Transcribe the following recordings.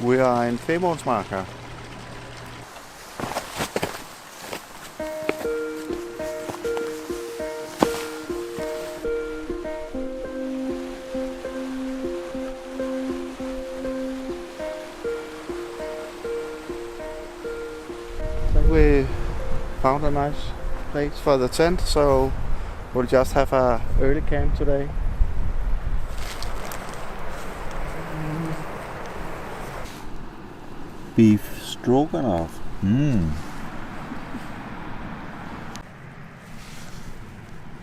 We are in Femundsmarka. We found a nice place for the tent, so we'll just have a early camp today. Beef stroganoff.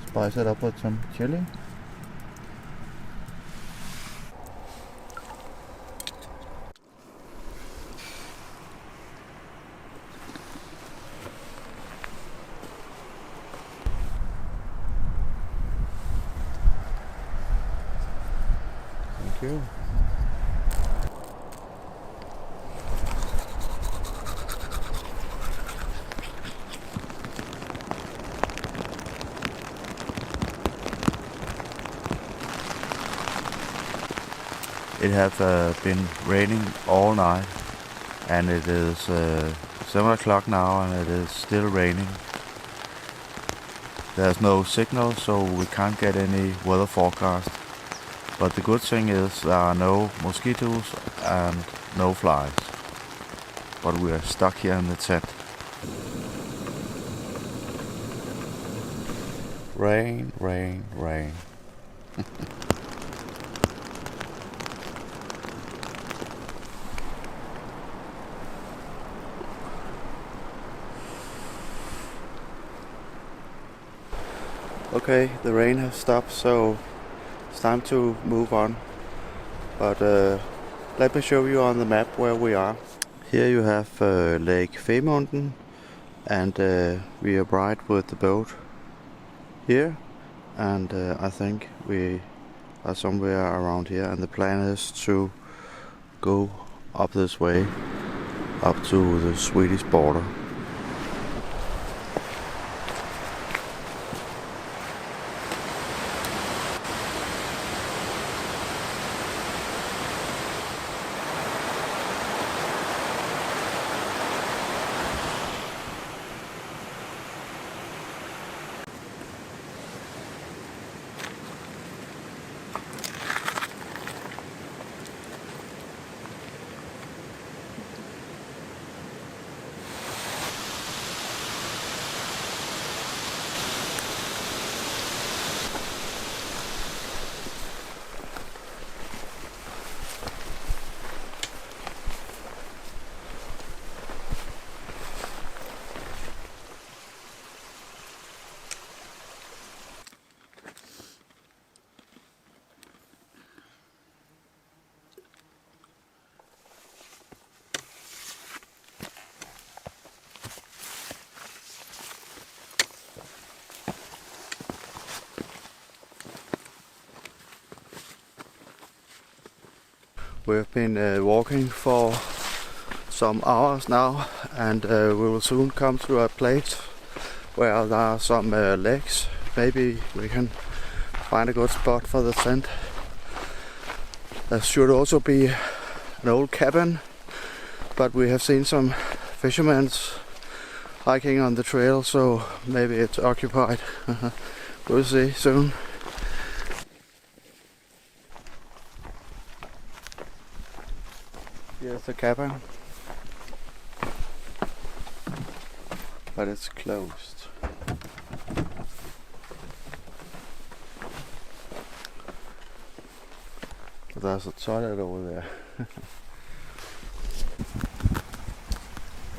Spice it up with some chili. Thank you. It has been raining all night, and it is 7 o'clock now, and it is still raining. There's no signal, so we can't get any weather forecast. But the good thing is there are no mosquitoes and no flies. But we are stuck here in the tent. Rain, rain, rain. Okay, the rain has stopped, so it's time to move on. But let me show you on the map where we are. Here you have Lake Femunden, and we arrived with the boat here, and I think we are somewhere around here, and the plan is to go up this way up to the Swedish border. We've been walking for some hours now, and we will soon come to a place where there are some lakes. Maybe we can find a good spot for the tent. There should also be an old cabin, but we have seen some fishermen hiking on the trail, so maybe it's occupied. We'll see soon. Here's the cabin, but it's closed. But there's a toilet over there.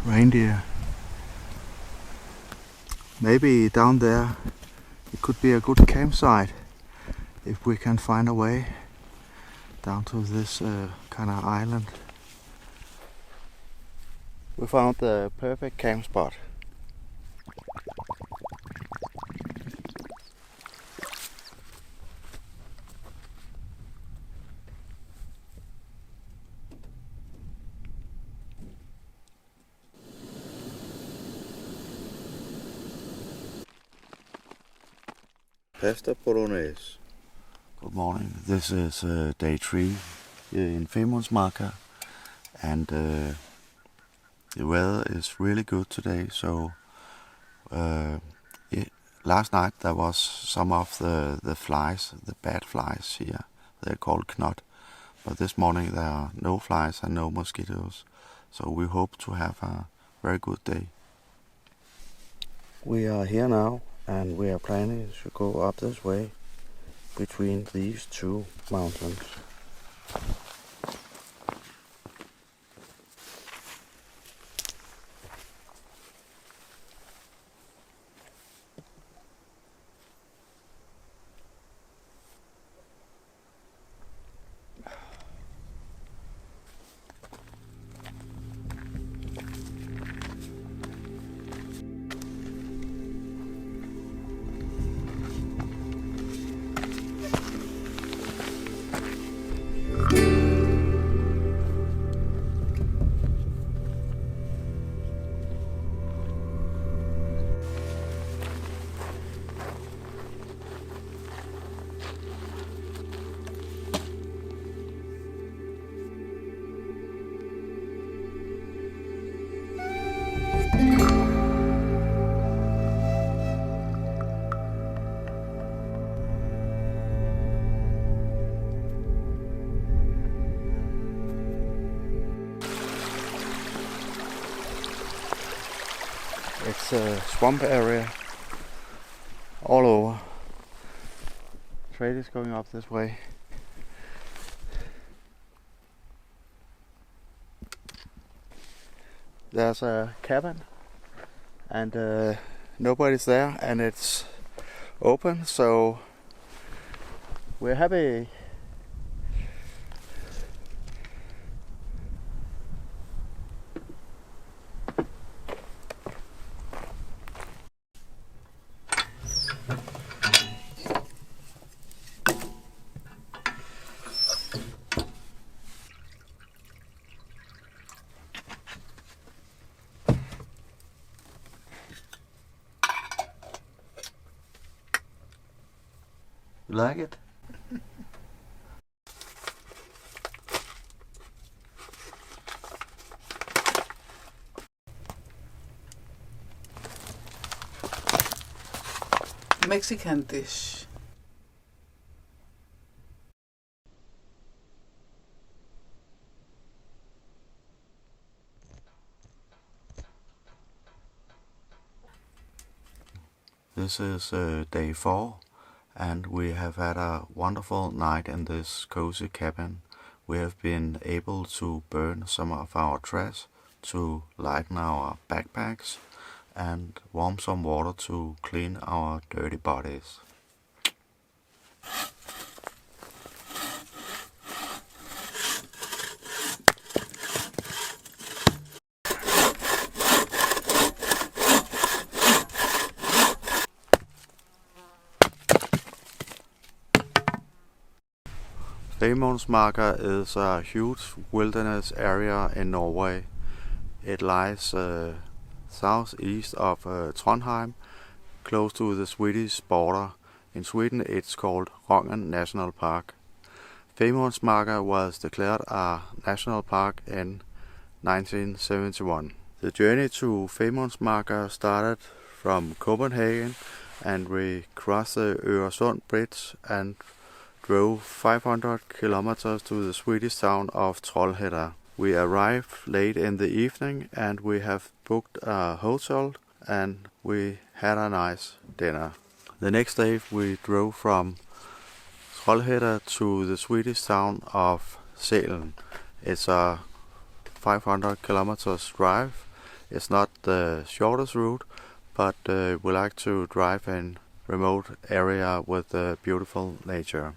Reindeer. Maybe down there it could be a good campsite if we can find a way down to this kind of island. We found the perfect camp spot. Pasta Bolognese. Good morning. This is day 3 here in Femundsmarka, and the weather is really good today. So last night there was some of the flies, the bad flies here. They're called knot. But this morning there are no flies and no mosquitoes. So we hope to have a very good day. We are here now and we are planning to go up this way between these two mountains. It's a swamp area all over. Trail is going up this way. There's a cabin and nobody's there and it's open, so we're happy. You like it? Mexican dish. This is day 4 and we have had a wonderful night in this cozy cabin. We have been able to burn some of our trash to lighten our backpacks and warm some water to clean our dirty bodies. Femundsmarka is a huge wilderness area in Norway. It lies southeast of Trondheim, close to the Swedish border. In Sweden it's called National Park. Femundsmarka was declared a national park in 1971. The journey to Femundsmarka started from Copenhagen and we crossed the Øresund Bridge and drove 500 kilometers to the Swedish town of Trailhead. We arrived late in the evening and we have booked a hotel and we had a nice dinner. The next day we drove from Trailhead to the Swedish town of Sälen. It's a 500 kilometers drive. It's not the shortest route, but we like to drive in remote area with beautiful nature.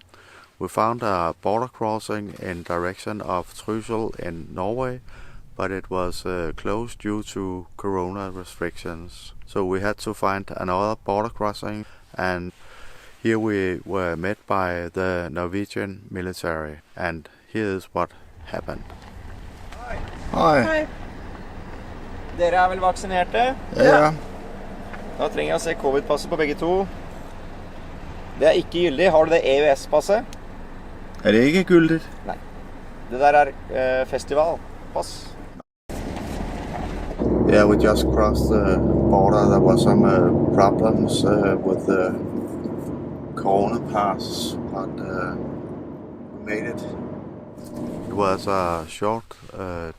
We found a border crossing in direction of Trysil in Norway, but it was closed due to corona restrictions. So we had to find another border crossing, and here we were met by the Norwegian military, and here is what happened. Hi. Hi. Dere vel vaksinerte? Ja. Da trenger jeg å se covid-passet på begge to. Det ikke gyldig. Har du det EØS-passet? Det ikke gyldigt? Nei. Det der festival. pass. Yeah, we just crossed the border. There was some problems with the corner pass, but we made it. It was a short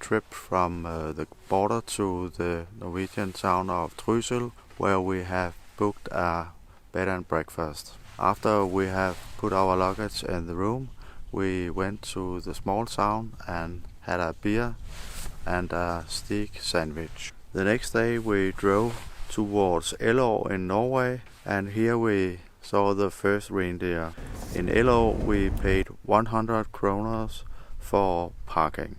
trip from the border to the Norwegian town of Trysil, where we have booked a bed and breakfast. After we have put our luggage in the room, we went to the small town and had a beer and a steak sandwich. The next day we drove towards Ello in Norway, and here we saw the first reindeer. In Ello we paid 100 kroners for parking.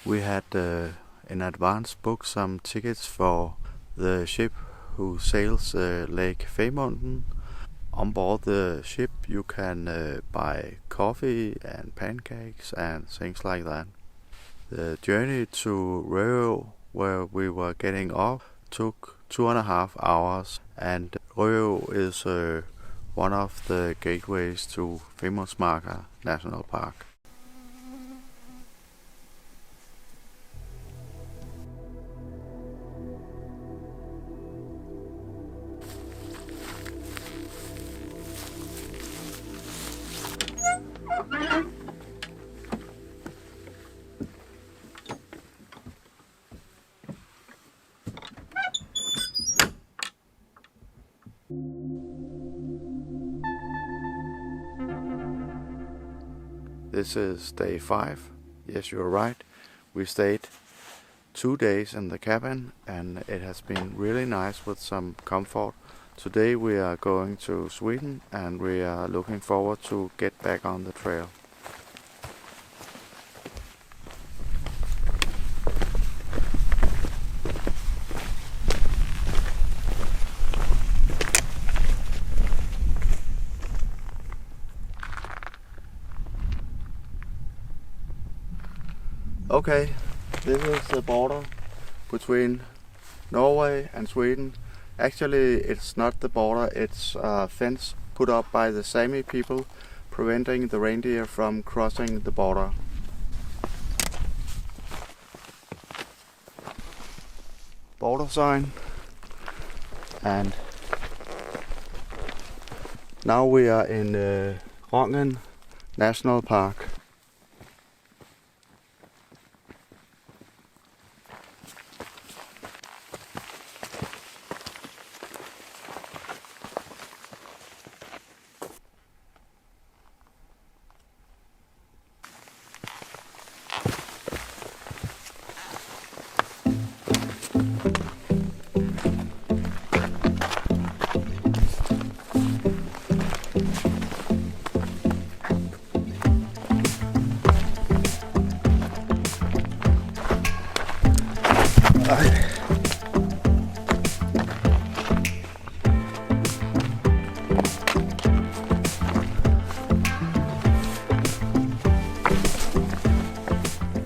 We had in advance booked some tickets for the ship who sails Lake Femunden. On board the ship you can buy coffee and pancakes and things like that. The journey to Rio, where we were getting off, took 2.5 hours, and Rio is one of the gateways to Femundsmarka National Park. This is day 5. Yes, you're right. We stayed 2 days in the cabin and it has been really nice with some comfort. Today we are going to Sweden and we are looking forward to get back on the trail. Okay, this is the border between Norway and Sweden. Actually, it's not the border, it's a fence put up by the Sami people, preventing the reindeer from crossing the border. Border sign. And now we are in Rongen National Park.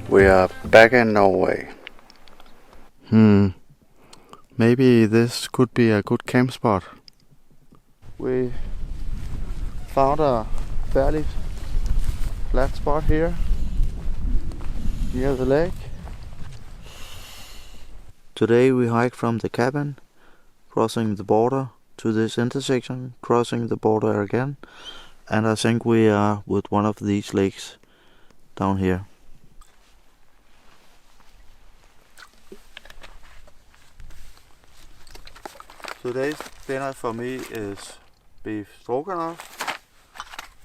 We are back in Norway. Maybe this could be a good camp spot. We found a fairly flat spot here near the lake. Today we hiked from the cabin, crossing the border to this intersection, crossing the border again, and I think we are with one of these lakes down here. Today's dinner for me is beef stroganoff,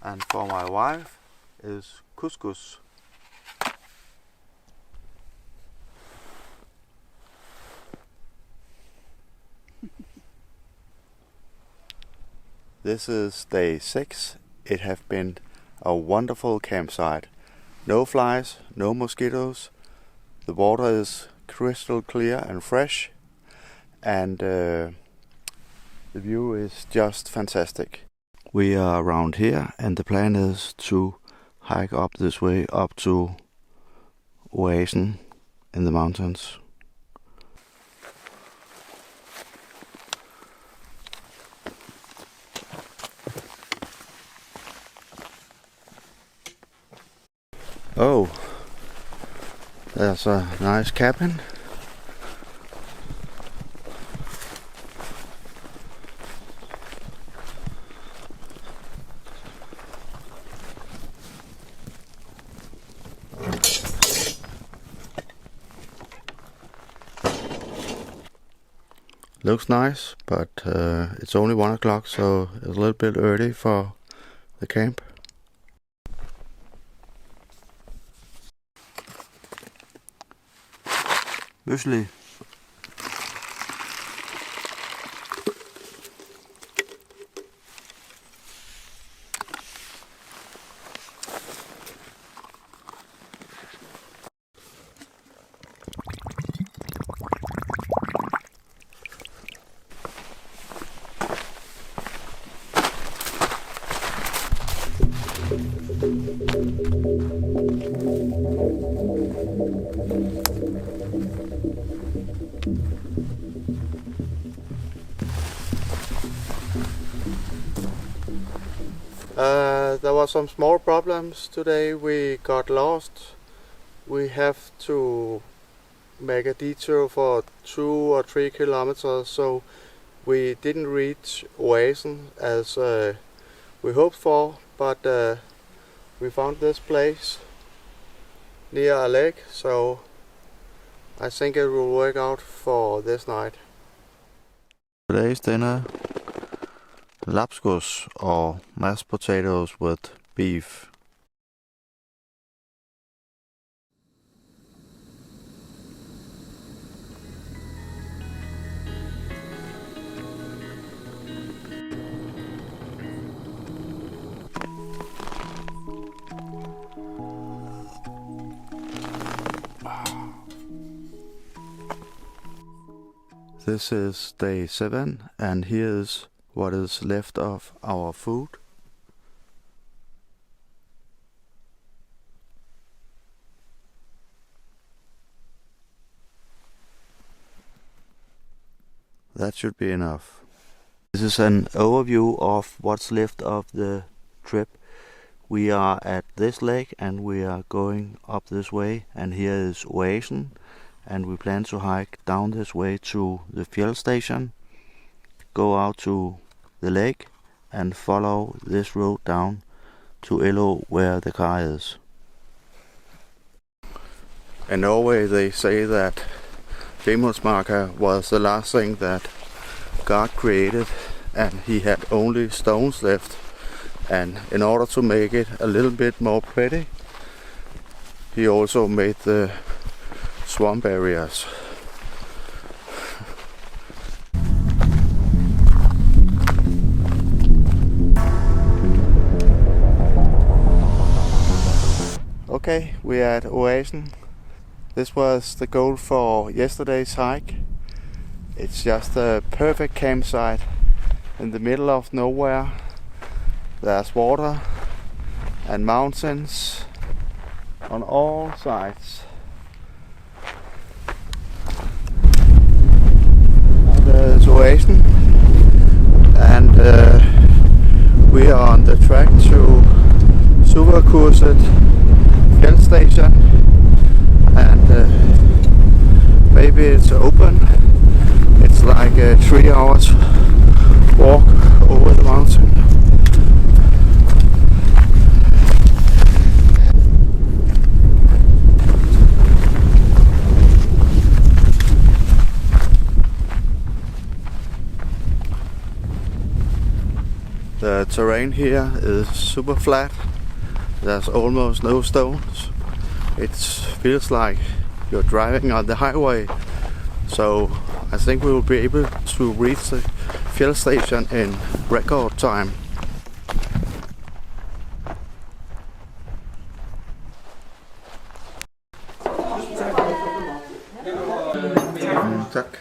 and for my wife is couscous. This is day 6. It has been a wonderful campsite. No flies, no mosquitoes. The water is crystal clear and fresh, and the view is just fantastic. We are around here and the plan is to hike up this way up to Oasen in the mountains. Oh, There's a nice cabin. Looks nice, but it's only 1 o'clock, so it's a little bit early for the camp. Muesli. There was some small problems today. We got lost. We have to make a detour for 2 or 3 kilometers, so we didn't reach Oasen as we hoped for, but we found this place near a lake, so I think it will work out for this night. Today's dinner: lapskos or mashed potatoes with beef. This is day 7, and here is what is left of our food. That should be enough. This is an overview of what's left of the trip. We are at this lake and we are going up this way, and here is Oasen, and we plan to hike down this way to the Fjell station, go out to the lake and follow this road down to Ilo where the car is. In Norway they say that Femundsmarka was the last thing that God created, and he had only stones left, and in order to make it a little bit more pretty, he also made the swamp areas. Okay, we are at Oasen. This was the goal for yesterday's hike. It's just a perfect campsite in the middle of nowhere. There's water and mountains on all sides. There's Oasen, and we are on the track to Superkurset Fjell station, and maybe it's open. It's like a 3 hours walk over the mountain. The terrain here is super flat. There's almost no stones. It feels like you're driving on the highway. So I think we will be able to reach the Fjell station in record time. Tak.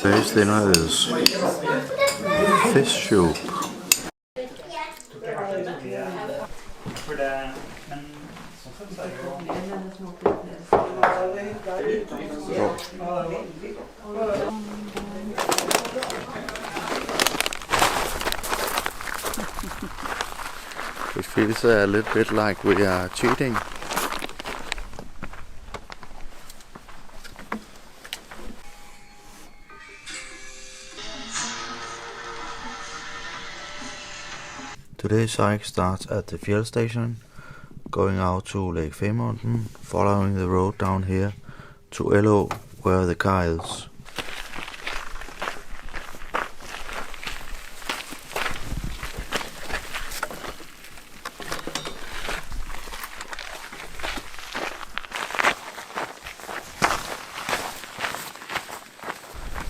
Today's dinner is fish soup. It feels a little bit like we are cheating. Today's hike starts at the Fjell station, going out to Lake Femundsmarka, following the road down here to LO, where the car is.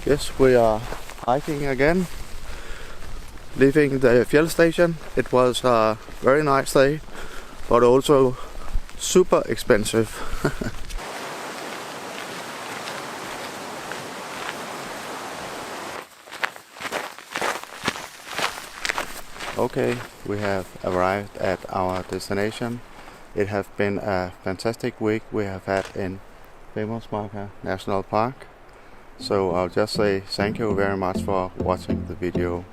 Yes, we are hiking again, leaving the Fjell station. It was a very nice day, but also super expensive. Okay, we have arrived at our destination. It has been a fantastic week we have had in Femundsmarka National Park. So I'll just say thank you very much for watching the video.